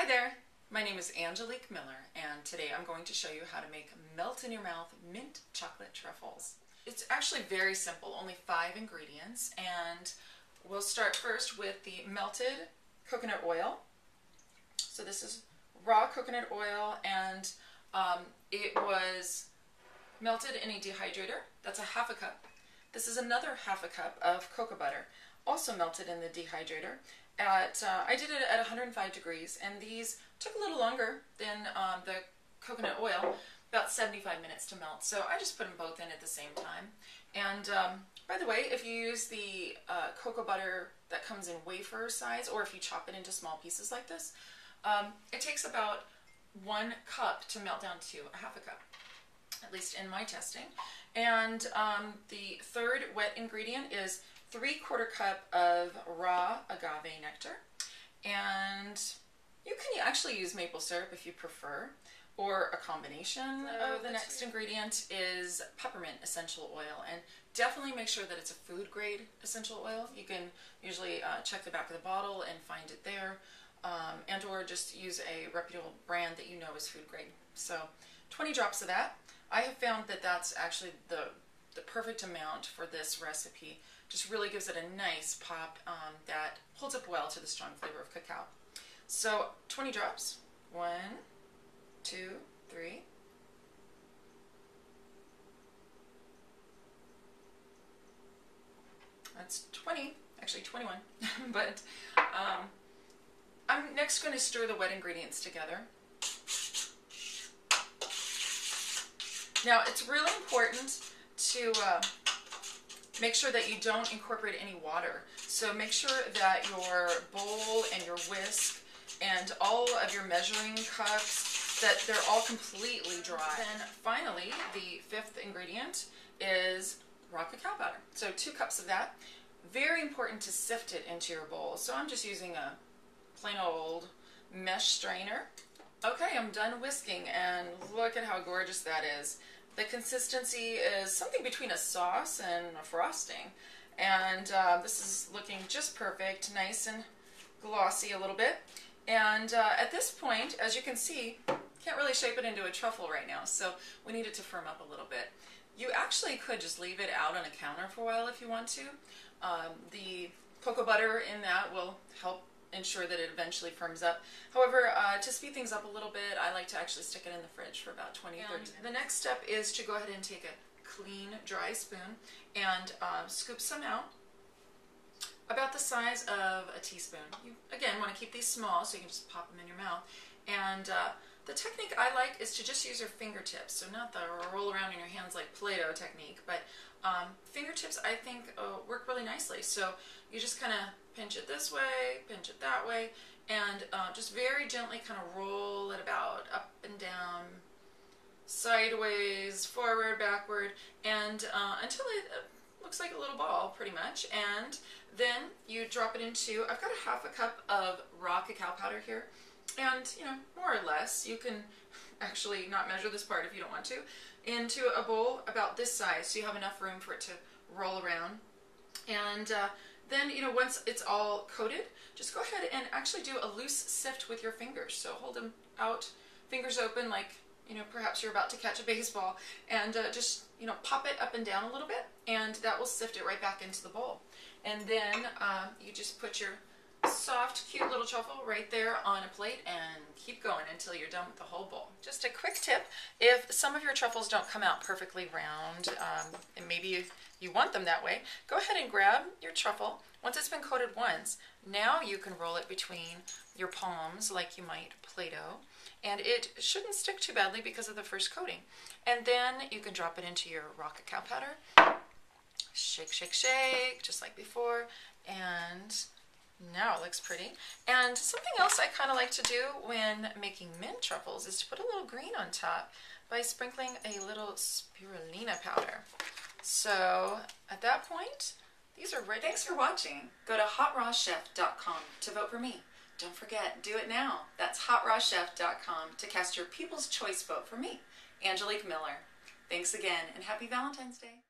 Hi there, my name is Angelique Miller, and today I'm going to show you how to make melt-in-your-mouth mint chocolate truffles. It's actually very simple, only 5 ingredients, and we'll start first with the melted coconut oil. So this is raw coconut oil, and it was melted in a dehydrator. That's a half a cup. This is another half a cup of cocoa butter, also melted in the dehydrator. I did it at 105 degrees, and these took a little longer than the coconut oil, about 75 minutes to melt. So I just put them both in at the same time. And by the way, if you use the cocoa butter that comes in wafer size, or if you chop it into small pieces like this, it takes about 1 cup to melt down to a half a cup, at least in my testing. And the third wet ingredient is 3/4 cup of raw agave nectar, and you can actually use maple syrup if you prefer, or a combination of the next ingredient is peppermint essential oil, and definitely make sure that it's a food grade essential oil. You can usually check the back of the bottle and find it there, and or just use a reputable brand that you know is food grade. So 20 drops of that. I have found that that's actually the perfect amount for this recipe. Just really gives it a nice pop that holds up well to the strong flavor of cacao. So 20 drops. 1, 2, 3. That's 20, actually 21. But I'm next going to stir the wet ingredients together. Now it's really important to make sure that you don't incorporate any water. So make sure that your bowl and your whisk and all of your measuring cups, that they're all completely dry. Then finally, the 5th ingredient is raw cacao powder. So 2 cups of that. Very important to sift it into your bowl. So I'm just using a plain old mesh strainer. Okay, I'm done whisking, and look at how gorgeous that is. The consistency is something between a sauce and a frosting, and this is looking just perfect, nice and glossy a little bit. And at this point, as you can see, can't really shape it into a truffle right now, so we need it to firm up a little bit. You actually could just leave it out on a counter for a while if you want to. The cocoa butter in that will help ensure that it eventually firms up. However, to speed things up a little bit, I like to actually stick it in the fridge for about 20 to 30 minutes. The next step is to go ahead and take a clean, dry spoon and scoop some out, about the size of a teaspoon. You, again, want to keep these small so you can just pop them in your mouth. And the technique I like is to just use your fingertips, so not the roll around in your hands like Play-Doh technique, but fingertips I think work really nicely. So you just kind of pinch it this way, pinch it that way, and just very gently kind of roll it about up and down, sideways, forward, backward, and until it looks like a little ball pretty much. And then you drop it into, I've got a half a cup of raw cacao powder here, and more or less, you can actually not measure this part if you don't want to, into a bowl about this size so you have enough room for it to roll around. And then, once it's all coated, just go ahead and actually do a loose sift with your fingers. So hold them out, fingers open, like, perhaps you're about to catch a baseball, and just, pop it up and down a little bit, and that will sift it right back into the bowl. And then you just put your soft, cute little truffle right there on a plate and keep going until you're done with the whole bowl. Just a quick tip, if some of your truffles don't come out perfectly round, and maybe you want them that way, go ahead and grab your truffle. Once it's been coated once, now you can roll it between your palms like you might Play-Doh, and it shouldn't stick too badly because of the first coating. And then you can drop it into your raw cacao powder. Shake, shake, shake, just like before, and now it looks pretty. And something else I kind of like to do when making mint truffles is to put a little green on top by sprinkling a little spirulina powder. So at that point, these are ready. Thanks for watching. Go to hotrawchef.com to vote for me. Don't forget, do it now. That's hotrawchef.com to cast your People's Choice vote for me, Angelique Miller. Thanks again, and happy Valentine's Day.